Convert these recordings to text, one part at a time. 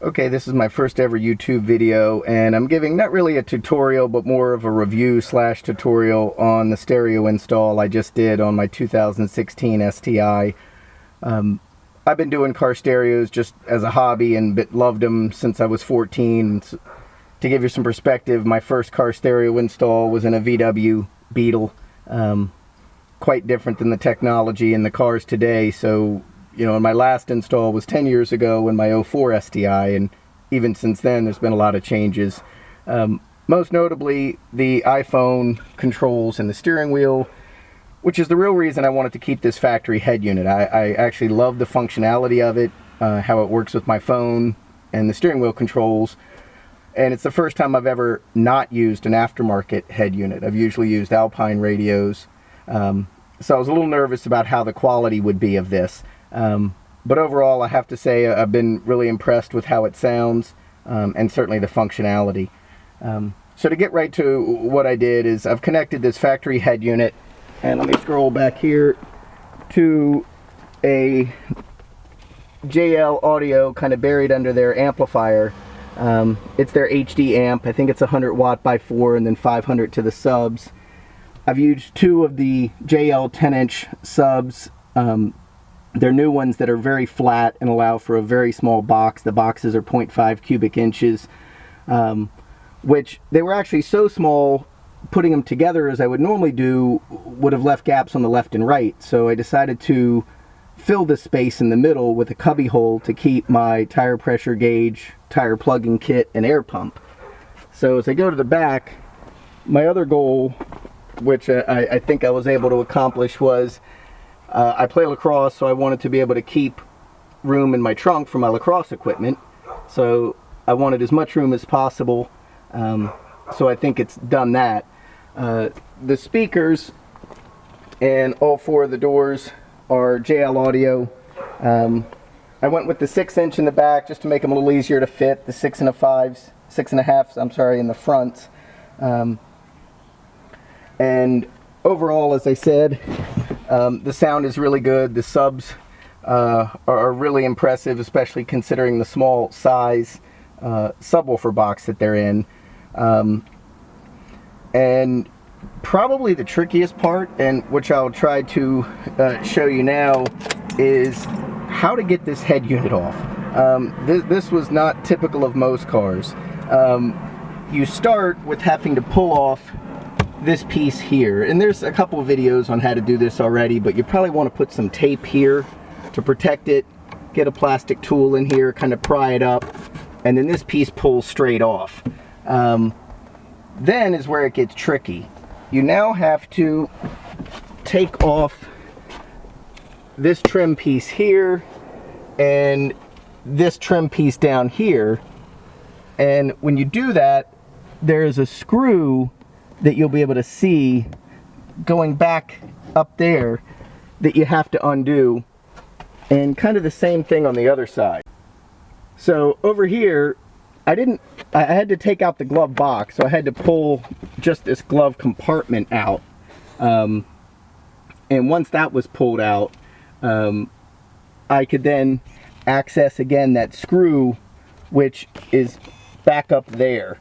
Okay, this is my first ever YouTube video, and I'm giving not really a tutorial, but more of a review slash tutorial on the stereo install I just did on my 2016 STi. I've been doing car stereos just as a hobby and loved them since I was 14. To give you some perspective, my first car stereo install was in a VW Beetle. Quite different than the technology in the cars today. So, you know, my last install was 10 years ago in my 04 STi, and even since then there's been a lot of changes. Most notably the iPhone controls and the steering wheel, which is the real reason I wanted to keep this factory head unit. I actually love the functionality of it, how it works with my phone and the steering wheel controls. And it's the first time I've ever not used an aftermarket head unit. I've usually used Alpine radios. So I was a little nervous about how the quality would be of this. But overall, I have to say I've been really impressed with how it sounds, and certainly the functionality. So to get right to what I did is I've connected this factory head unit, and let me scroll back here to a JL Audio kind of buried under their amplifier. It's their HD amp. I think it's 100 watt by 4 and then 500 to the subs. I've used two of the JL 10-inch subs. They're new ones that are very flat and allow for a very small box. The boxes are 0.5 cubic inches, which they were actually so small, putting them together as I would normally do would have left gaps on the left and right. So I decided to fill the space in the middle with a cubby hole to keep my tire pressure gauge, tire plugging kit, and air pump. So as I go to the back, my other goal, which I think I was able to accomplish, was I play lacrosse, so I wanted to be able to keep room in my trunk for my lacrosse equipment. So I wanted as much room as possible, so I think it's done that. The speakers and all four of the doors are JL Audio. I went with the 6-inch in the back just to make them a little easier to fit, the 6 1/2, I'm sorry, in the front. And overall, as I said, the sound is really good. The subs are really impressive, especially considering the small size subwoofer box that they're in. And probably the trickiest part, and which I'll try to show you now, is how to get this head unit off. This was not typical of most cars. You start with having to pull off this piece here, and there's a couple of videos on how to do this already, but you probably want to put some tape here to protect it, get a plastic tool in here, kind of pry it up, and then this piece pulls straight off. Then is where it gets tricky. You now have to take off this trim piece here and this trim piece down here, and when you do that, there is a screw that you'll be able to see going back up there that you have to undo, and kind of the same thing on the other side. So over here, I had to take out the glove box, so I had to pull just this glove compartment out, and once that was pulled out, I could then access again that screw, which is back up there,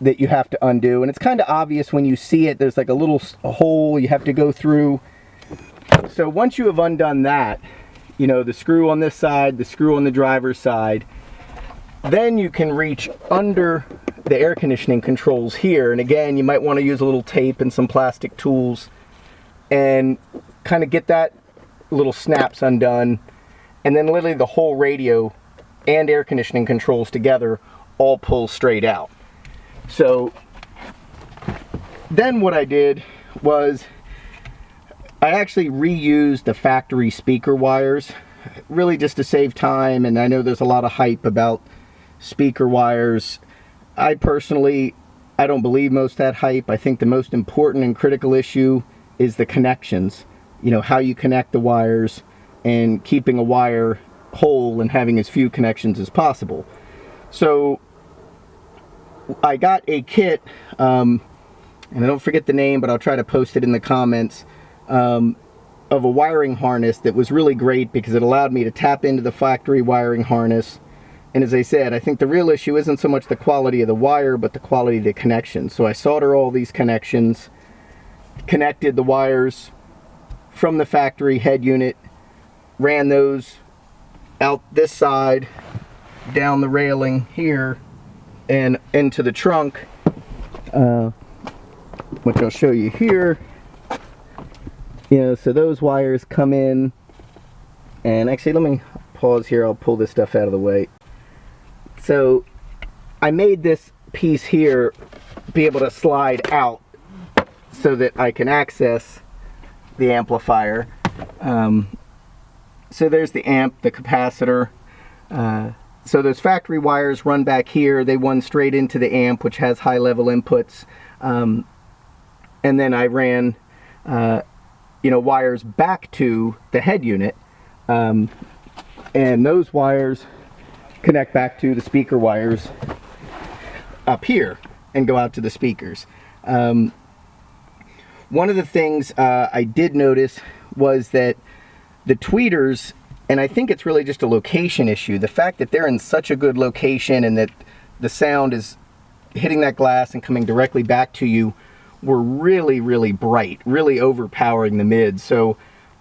that you have to undo. And it's kind of obvious when you see it. There's like a little hole you have to go through. So once you have undone that, you know, the screw on this side, the screw on the driver's side, then you can reach under the air conditioning controls here. And again, you might want to use a little tape and some plastic tools and kind of get that little snaps undone. And then literally the whole radio and air conditioning controls together all pull straight out. So then what I did was I actually reused the factory speaker wires, really just to save time. And I know there's a lot of hype about speaker wires. I personally, I don't believe most of that hype. I think the most important and critical issue is the connections. You know, how you connect the wires and keeping a wire whole and having as few connections as possible. So I got a kit, and I don't forget the name, but I'll try to post it in the comments, of a wiring harness that was really great because it allowed me to tap into the factory wiring harness, And as I said, I think the real issue isn't so much the quality of the wire, but the quality of the connection. So I solder all these connections, connected the wires from the factory head unit, ran those out this side, down the railing here, and into the trunk, which I'll show you here. You know, so those wires come in, and actually let me pause here, I'll pull this stuff out of the way. So I made this piece here be able to slide out so that I can access the amplifier. So there's the amp, the capacitor. So those factory wires run back here, they run straight into the amp, which has high level inputs. And then I ran you know, wires back to the head unit, and those wires connect back to the speaker wires up here and go out to the speakers. One of the things I did notice was that the tweeters, and I think it's really just a location issue, the fact that they're in such a good location and that the sound is hitting that glass and coming directly back to you, were really, really bright, really overpowering the mids. So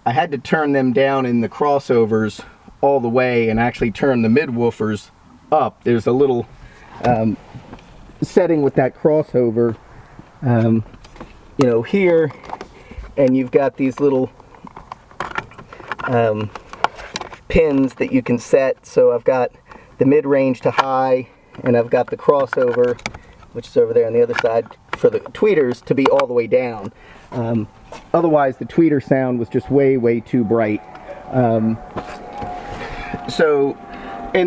I had to turn them down in the crossovers all the way and actually turn the mid woofers up. There's a little setting with that crossover, you know, here, and you've got these little pins that you can set. So I've got the mid-range to high, and I've got the crossover, which is over there on the other side, for the tweeters to be all the way down. Otherwise the tweeter sound was just way, way too bright. And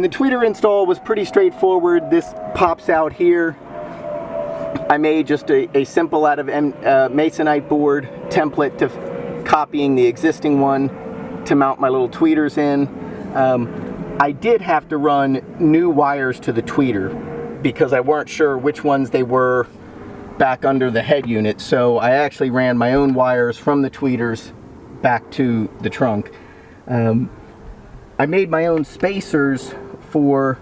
the tweeter install was pretty straightforward. This pops out here. I made just a simple out of Masonite board template to copying the existing one to mount my little tweeters in. I did have to run new wires to the tweeter because I weren't sure which ones they were back under the head unit, so I actually ran my own wires from the tweeters back to the trunk. I made my own spacers for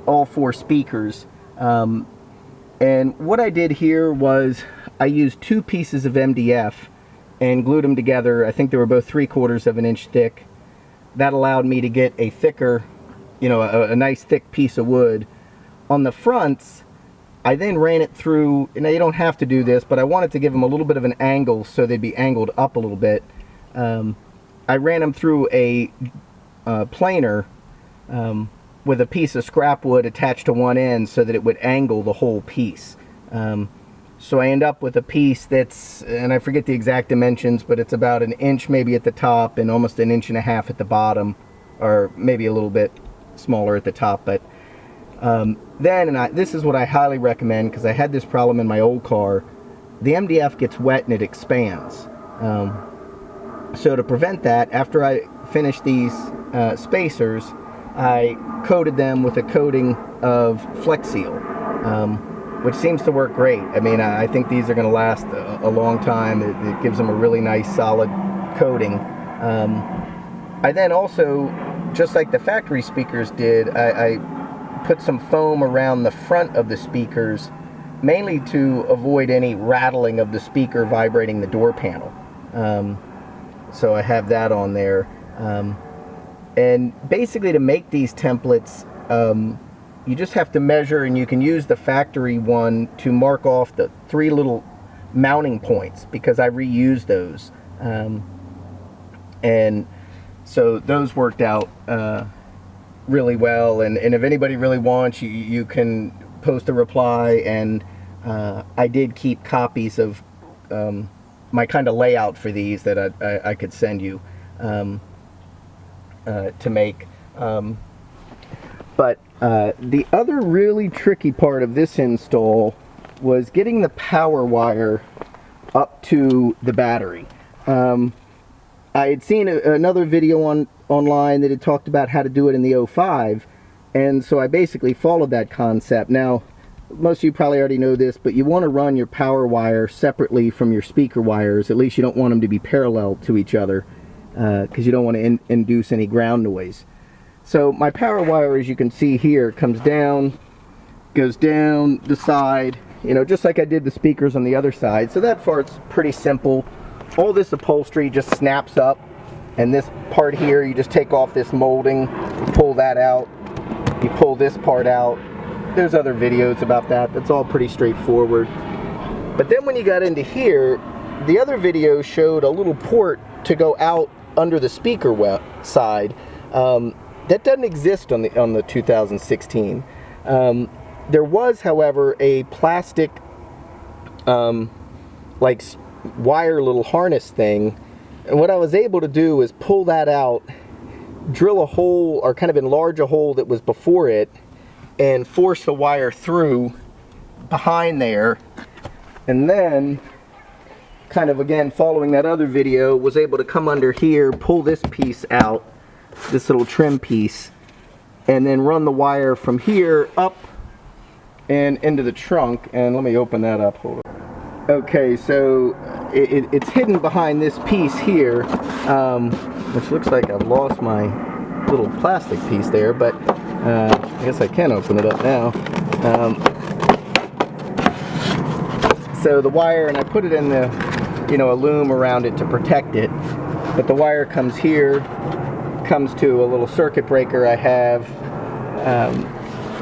all four speakers, and what I did here was I used two pieces of MDF and glued them together. I think they were both 3/4 of an inch thick. That allowed me to get a thicker, you know, a nice thick piece of wood. On the fronts, I then ran it through, now you don't have to do this, but I wanted to give them a little bit of an angle so they'd be angled up a little bit. I ran them through a planer with a piece of scrap wood attached to one end so that it would angle the whole piece. So I end up with a piece that's, and I forget the exact dimensions, but it's about 1 inch maybe at the top and almost 1.5 inches at the bottom, or maybe a little bit smaller at the top. But this is what I highly recommend, because I had this problem in my old car. The MDF gets wet and it expands. So to prevent that, after I finished these spacers, I coated them with a coating of Flex Seal, which seems to work great. I mean, I think these are going to last a long time. It gives them a really nice solid coating. I then also, just like the factory speakers did, I put some foam around the front of the speakers, mainly to avoid any rattling of the speaker vibrating the door panel. So I have that on there. And basically, to make these templates, you just have to measure, and you can use the factory one to mark off the 3 little mounting points, because I reused those. And so those worked out really well, and if anybody really wants, you can post a reply, and I did keep copies of my kind of layout for these that I could send you to make. But the other really tricky part of this install was getting the power wire up to the battery. I had seen another video online that had talked about how to do it in the 05, and so I basically followed that concept. Now, most of you probably already know this, but you want to run your power wire separately from your speaker wires. At least you don't want them to be parallel to each other, because you don't want to induce any ground noise. So my power wire, as you can see here, comes down, goes down the side, you know, just like I did the speakers on the other side. So that part's pretty simple. All this upholstery just snaps up, and this part here, you just take off this molding, pull that out, you pull this part out. There's other videos about that. That's all pretty straightforward. But then when you got into here, the other video showed a little port to go out under the speaker side. That doesn't exist on the 2016. There was, however, a plastic like wire little harness thing, and what I was able to do is pull that out, drill a hole, or kind of enlarge a hole that was before it, and force the wire through behind there, and then kind of again following that other video, was able to come under here, pull this piece out, this little trim piece, and then run the wire from here up and into the trunk. And let me open that up, hold on. Okay, so it's hidden behind this piece here, which looks like I've lost my little plastic piece there, but I guess I can open it up now. So the wire, and I put it in the, you know, a loom around it to protect it, but the wire comes here, comes to a little circuit breaker I have,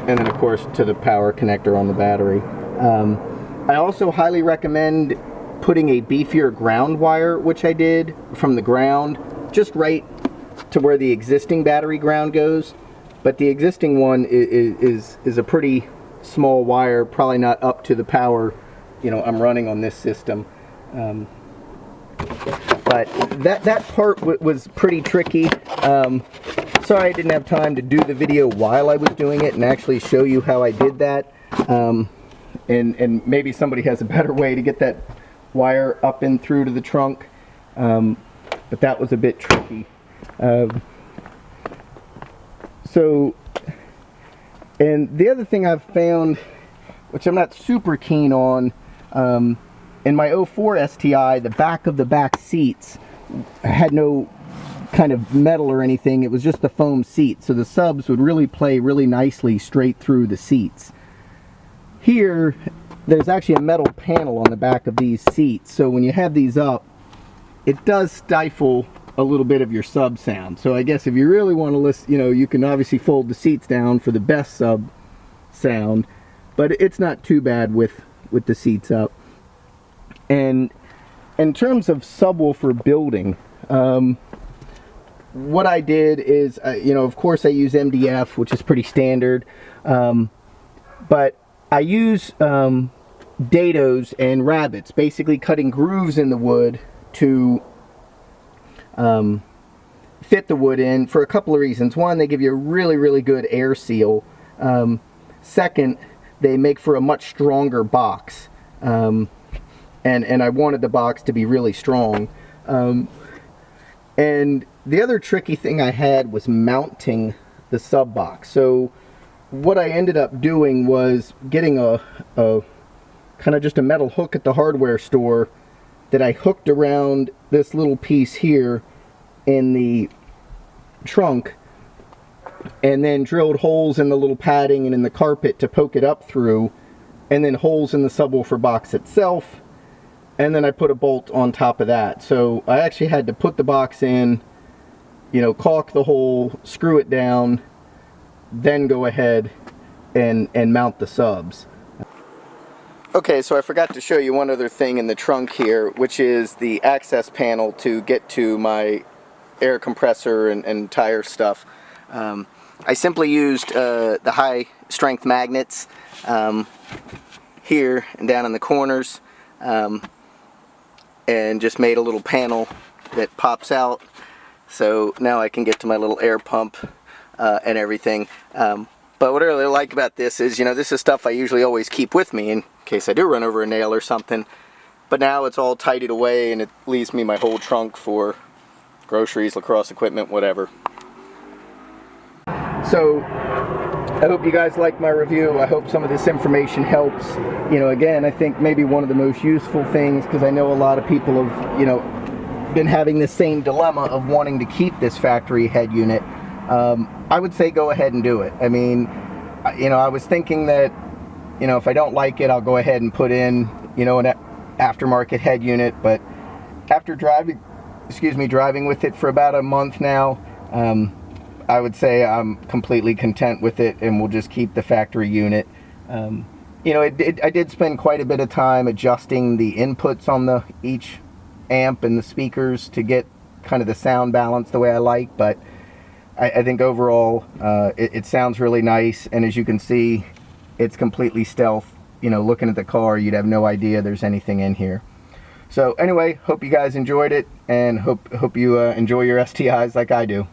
and then of course to the power connector on the battery. I also highly recommend putting a beefier ground wire, which I did from the ground, just right to where the existing battery ground goes. But the existing one is a pretty small wire, probably not up to the power, you know, I'm running on this system. But that part was pretty tricky. Sorry I didn't have time to do the video while I was doing it and actually show you how I did that. And maybe somebody has a better way to get that wire up and through to the trunk. But that was a bit tricky. So, and the other thing I've found, which I'm not super keen on, in my 04 STi, the back of the back seats had no kind of metal or anything. It was just the foam seat, so the subs would really play really nicely straight through the seats. Here, there's actually a metal panel on the back of these seats, so when you have these up, it does stifle a little bit of your sub sound. So I guess if you really want to listen, you know, you can obviously fold the seats down for the best sub sound, but it's not too bad with the seats up. And in terms of subwoofer building, what I did is, you know, of course I use MDF, which is pretty standard, but I use dados and rabbets, basically cutting grooves in the wood to fit the wood in for a couple of reasons. One, they give you a really good air seal. Second, they make for a much stronger box. And I wanted the box to be really strong. And the other tricky thing I had was mounting the sub box. So what I ended up doing was getting a kind of just a metal hook at the hardware store that I hooked around this little piece here in the trunk, and then drilled holes in the little padding and in the carpet to poke it up through, and then holes in the subwoofer box itself, and then I put a bolt on top of that. So I actually had to put the box in, you know, caulk the hole, screw it down, then go ahead and mount the subs. Okay, so I forgot to show you one other thing in the trunk here, which is the access panel to get to my air compressor and tire stuff. I simply used the high strength magnets here and down in the corners, and just made a little panel that pops out, so now I can get to my little air pump and everything. But what I really like about this is, you know, this is stuff I usually always keep with me in case I do run over a nail or something, but now it's all tidied away and it leaves me my whole trunk for groceries, lacrosse equipment, whatever. So I hope you guys like my review. I hope some of this information helps. You know, again, I think maybe one of the most useful things, because I know a lot of people have, you know, been having the same dilemma of wanting to keep this factory head unit. I would say go ahead and do it. I mean, you know, I was thinking that, you know, if I don't like it, I'll go ahead and put in, you know, an aftermarket head unit. But after driving with it for about a month now, I would say I'm completely content with it, and we'll just keep the factory unit. You know, I did spend quite a bit of time adjusting the inputs on each amp and the speakers to get kind of the sound balance the way I like, but I think overall it sounds really nice, and as you can see, it's completely stealth. You know, looking at the car, you'd have no idea there's anything in here. So anyway, hope you guys enjoyed it, and hope you enjoy your STIs like I do.